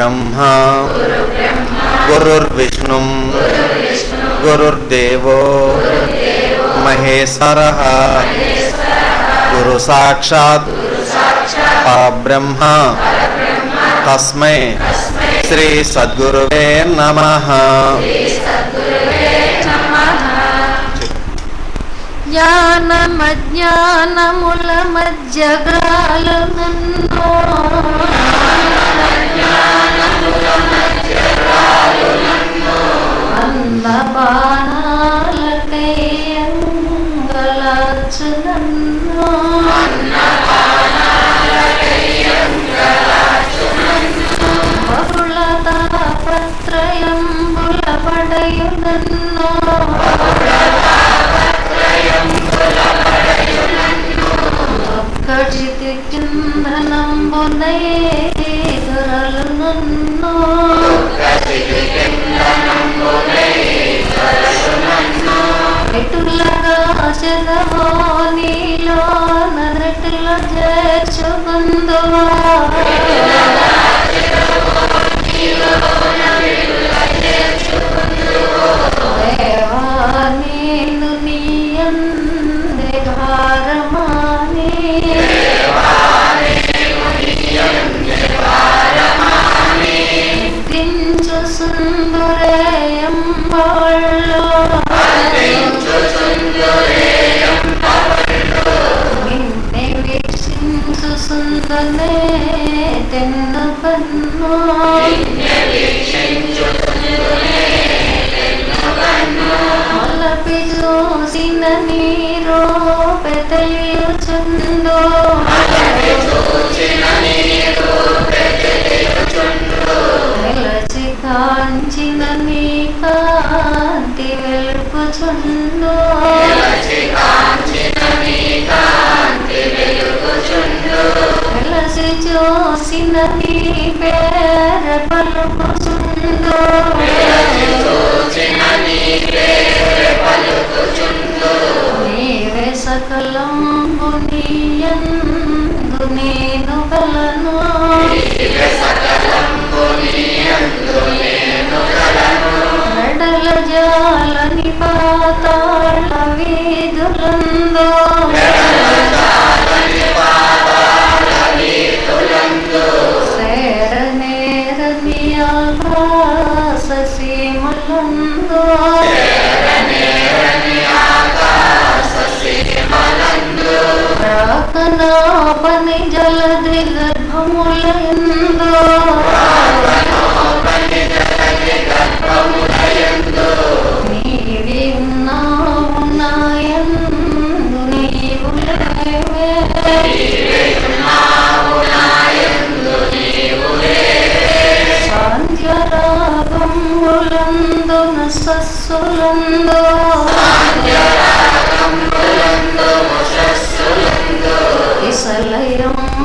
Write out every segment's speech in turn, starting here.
ब्रह्मा गुरुर्विष्णु गुरुर्देवो महेश्वरः गुरु साक्षात् परब्रह्म तस्मै श्री सद्गुरुवे नमः। జ్ఞానమజ్ఞానముల మధ్యగాలునన్నో అన్న బాణాలకై అంగలార్చునన్నో బహుళ తాపత్రయంబుల పడయునన్నో ఒక్కడితి కిందనంబునై దొరలునన్నో ఎటులగా చదవో నీలో నరటుల చేర్చుకుందువా దేవా నేను నీ అందే భారమాని దించు సుందరేయంబళ్ళు నిన్నే వీక్షించు సుందరే తెన్ను కన్ను మలపి చూసిన నీరో పెదలియుచుందో వెలచి కాంచిన నీ కాంతి వెలుపుచుందో వెలసి చూసిన నీ పేర పలుకుచుందో నీవే సకలంబు నీయందు నేను కలను నడల జాలని పాతాళ వీధులందో సేరనేరని ఆకాశ సీమలందో రాకనాపని జలది గర్భములందో నీవి ఉన్నావు నాయందు నీవు లేవే సాంధ్యరాగములందు నసస్సులందో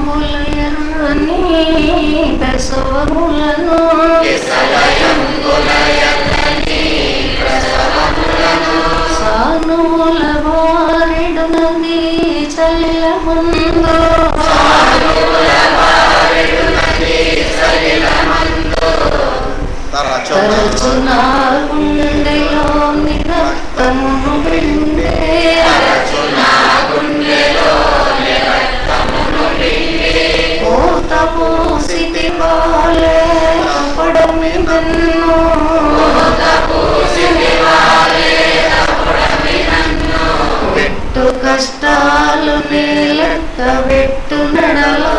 ఇసలయంబులయర్రని ప్రసవములను సానుల వారిడు నది చలిలమందు తరచు నా గుండెలోని రక్తమును పిండే పోసితి వాలే అప్పడమి నన్ను పెట్టు కష్టాలు నీ లెక్క పెట్టు నడలా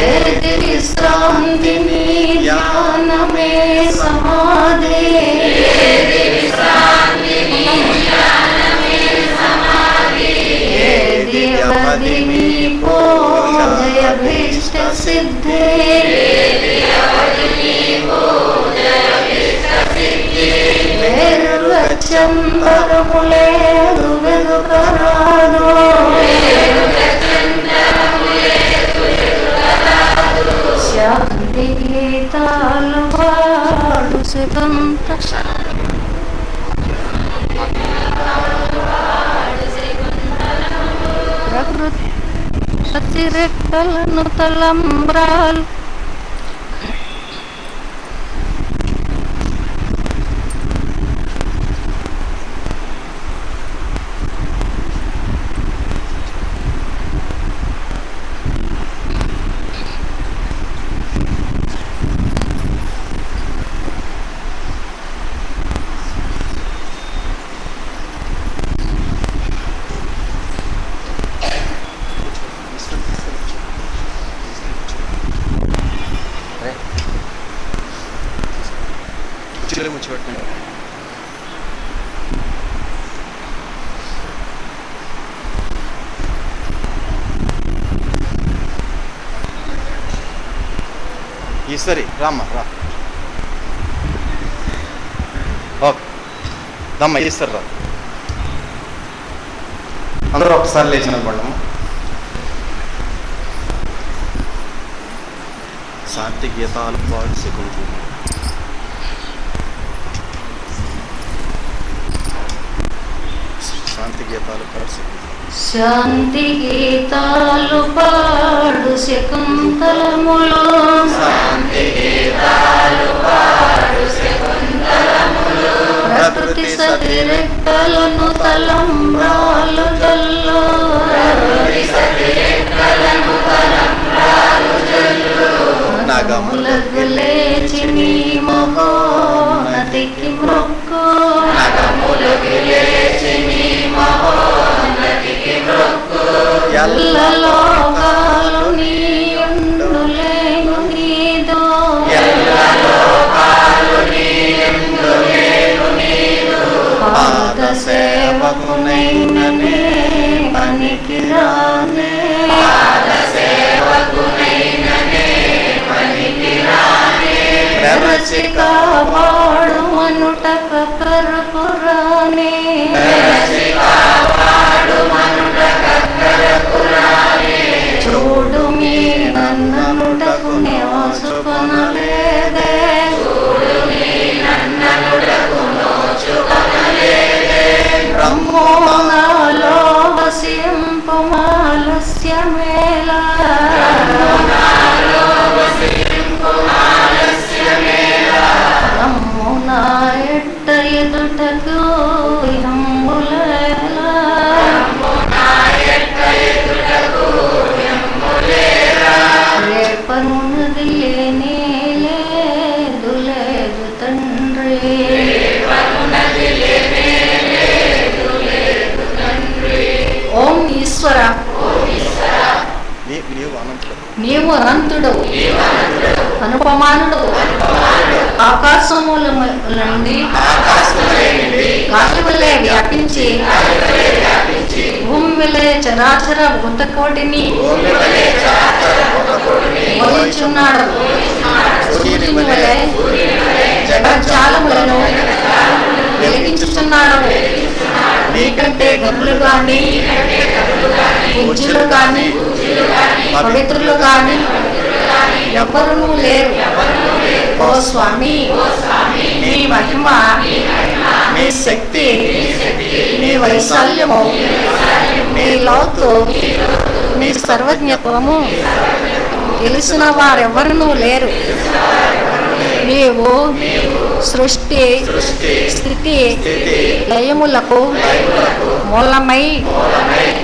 ఏది విశ్రాంతి నీ ధ్యానమే సమాధి ఏది నీ పూజయభీష్ట సిద్ధి వేరు లక్ష్యంబరములేదు వెనుకరాదు శాంతి గీతాలు వాడు శివం ప్రకృతి సతిరెక్కలను తలంబ్రాలు ముచ్చిపెట్టండి. ఈశ్వరి రామ్మా రా. ఓకే దమ్మ ఈశ్వరి రా. అందరూ ఒకసారి లేచిన పడము. శాంతి గీతాలు పాడు సెకండ్. శాంతి గీతాలు పాడు శాంతి గీతాలు పాడు శకుంతలములు ప్రకృతి సతిరెక్కలను తలంబ్రాలు జల్లు నగములకు లేచి నీ మహోన్నతికి మొక్కు ఎల్ల లోకాలు నీయుండులేను నీదు పాద సేవకునైననే పనికి రానే రచి కాపాడు మనుట కరపురానే చూడు మీ నన్ననుటకు నోచుకొనలేదే బ్రహ్మోనాలో వసింపు మాలస్యమేలా బ్రహ్మునా ఎట్ట ఎదుటకు హంబులేలా రేపనున్నది లేనే లేదు లేదు తండ్రి ఓం ఈశ్వర నీవు అనంతుడు అనుపమానుడు ఆకాశముల నుండి గాలి వలె వ్యాపించి భూమి వలె చరాచర భూతకోటిని మోయించున్నాడు. సూర్యుని వలె జగజ్జాలములను వెలిగించుతున్నాడు. నీకంటే గనులు గాని పూజ్యులు గాని పవిత్రులు గాని ఎవరునూ లేరు. ఓ స్వామి, నీ మహిమ, నీ శక్తి, నీ వైశాల్యము, నీ లోతు, నీ సర్వజ్ఞత్వము తెలిసిన వారెవరునూ లేరు. నీవు సృష్టి స్థితి లయములకు మూలమై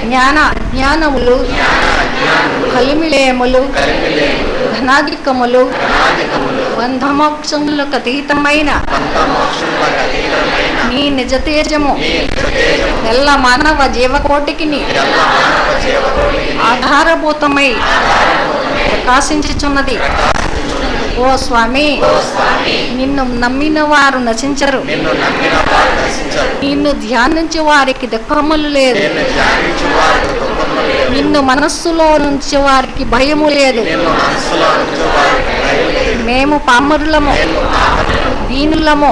జ్ఞాన అజ్ఞానములు కలిమిలేములు ధనాధికములు బంధమోక్షములకు అతీతమైన నీ నిజ తేజము ఎల్ల మానవ జీవకోటికి ఆధారభూతమై ప్రకాశించుచున్నది. ఓ స్వామి, నిన్ను నమ్మిన వారు నశించరు. నిన్ను ధ్యానించే వారికి దుఃఖములు లేదు. నిన్ను మనస్సులో నుంచి వారికి భయము లేదు. మేము పామరులము, దీనులము,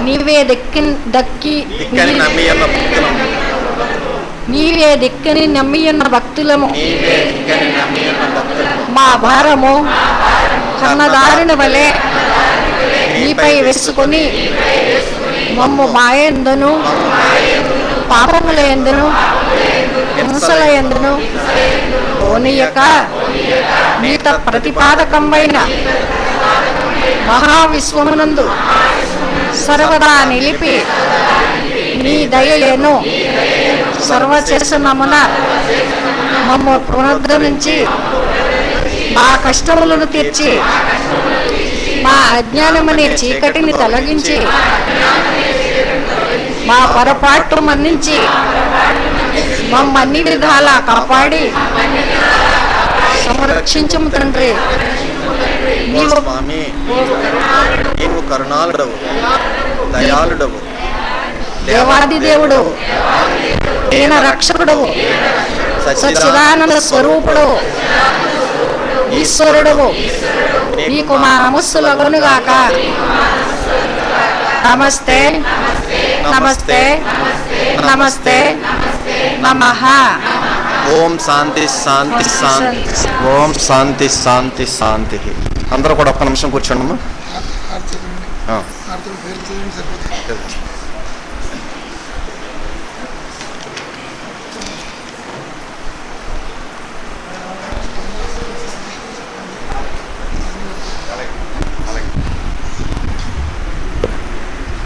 నీవే దిక్కని నమ్మియున్న భక్తులము. మా భారము కన్నదారిన వలె నీపై వేసుకొని మమ్ము మాయందును పాపముల యందును హింసల యందును పోనీయక నీత ప్రతిపాదకమైన మహావిశ్వమునందు సర్వదా నిలిపి నీ దయను సర్వచేసనమున మమ్ము పునరుద్ధరించి మా కష్టములను తీర్చి మా అజ్ఞానమనే చీకటిని తొలగించి మా పొరపాటు మన్నించి మమ్మన్ని విధాలా కాపాడి సంరక్షించము తండ్రి. నీవు స్వామి నీవు కరుణాళుడవు, దయాళుడవు, దేవాది దేవుడు, దీన రక్షకుడు, సచ్చిదానంద స్వరూపుడు, ఈశ్వరుడు, నీకు మా నమస్సులగునుగాక. నమస్తే నమస్తే నమస్తే నమః. ఓం శాంతి శాంతి శాంతి. ఓం శాంతి శాంతి శాంతి. అందరూ కూడా ఒక్క నిమిషం కూర్చోండి అమ్మా.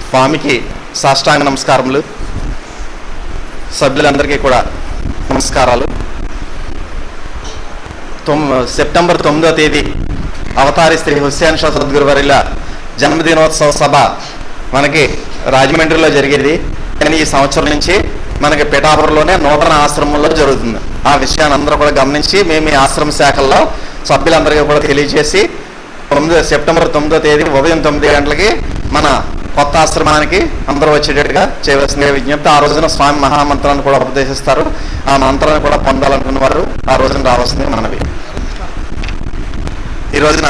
స్వామికి సాష్టాంగ నమస్కారములు. సభ్యులందరికీ కూడా నమస్కారాలు. సెప్టెంబర్ 9వ తేదీ అవతారి శ్రీ హుస్సేన్ షా సద్గురువర్యుల జన్మదినోత్సవ సభ మనకి రాజమండ్రిలో జరిగేది. కానీ ఈ సంవత్సరం నుంచి మనకి పిఠాపురంలోనే నూతన ఆశ్రమంలో జరుగుతుంది. ఆ విషయాన్ని అందరూ కూడా గమనించి మేము ఈ ఆశ్రమ శాఖల్లో సభ్యులందరికీ కూడా తెలియజేసి సెప్టెంబర్ 9వ తేదీ ఉదయం 9 గంటలకి మన కొత్త ఆశ్రమానికి అందరూ వచ్చేటట్టుగా చేయవలసిన విజ్ఞప్తి. ఆ రోజున స్వామి మహామంత్రాన్ని కూడా ఉపదేశిస్తారు. ఆ మంత్రాన్ని కూడా పొందాలనుకున్న వారు ఆ రోజున రావాల్సింది మనవి. ఈ రోజున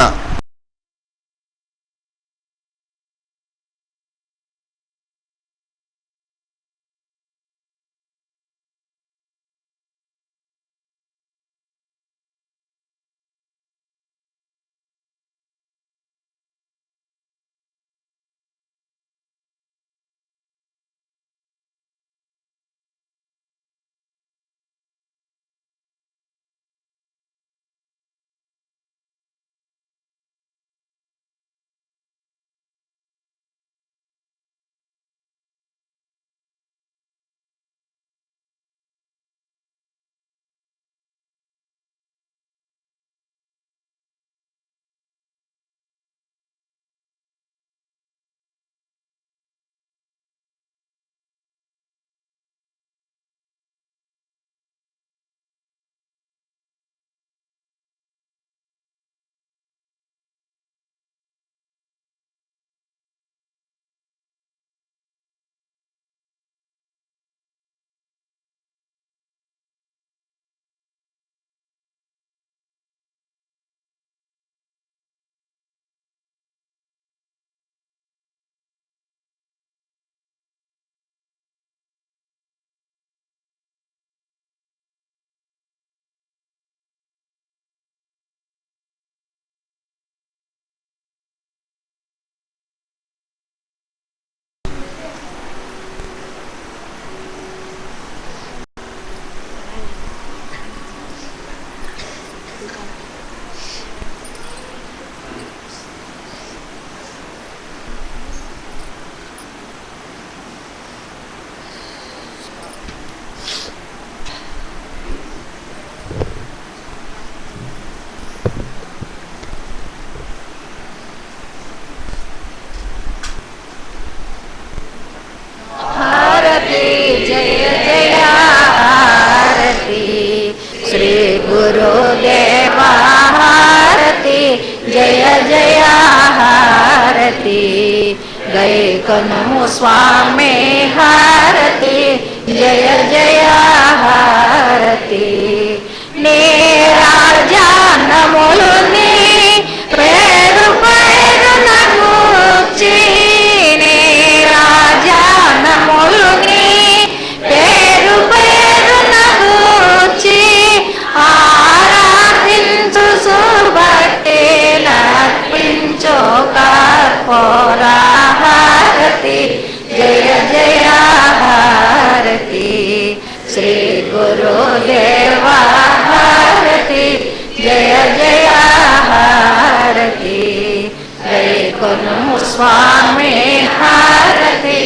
कनु स्वामी हारती जय जय हारती नेराजा नमोलुनी पेरु पेरु नगुची नेराजा नमोलुनी पेरु पेरु नगुची आराधिंचु सुबटे नर्पिंचो कर्पूरा जय जय हारती श्री गुरुदेवा हारती జయ జయ హారతి గైకొనుము స్వామి హారతి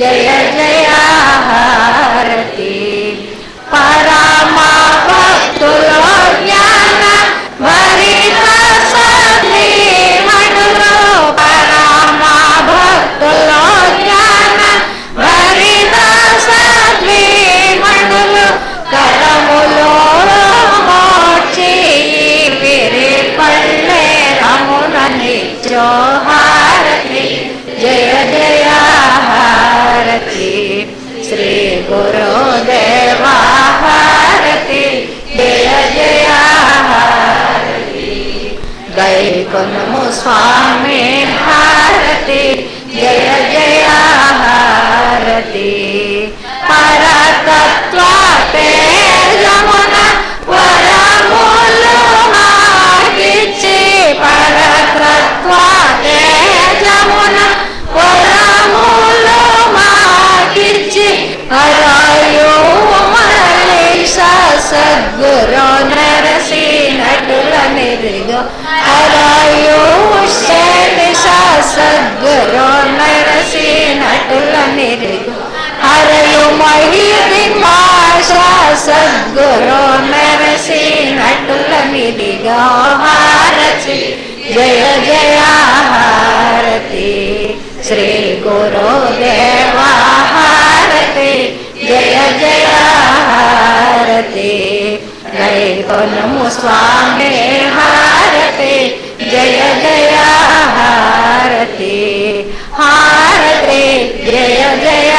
జయ జయ హారతి పరమ భక్తుల జ్ఞాన భరిత సద్విమణులు పరమ భక్తుల జ్ఞాన భరిత సద్విమణులు కరములో మోచి విరి పల్లె రమున నిత్యో హారతి జయ జయ హారతి శ్రీ గురుదేవ హారతి జయ జయ హారతి గైకొనుము స్వామి హారతి జయ జయ హారతి పరతత్వ తేజమున వరములు మాకిచ్చి పరతత్వ తేజమున వరములు మాకిచ్చి హరాయో మల్లేశ సద్గురు నరసి నటుల నిరిగో హరాయో శేష సద్గురు నరసి నటుల నిరిగో హరయు మహిది భాష సద్గురు నరసి నటుల నిరిగో హారతి జయ జయ హారతి శ్రీ గురుదేవ హారతి జయ జయ హారతి గైకొనుము స్వామి హారతి జయ జయ హారతి హారతి జయ జయ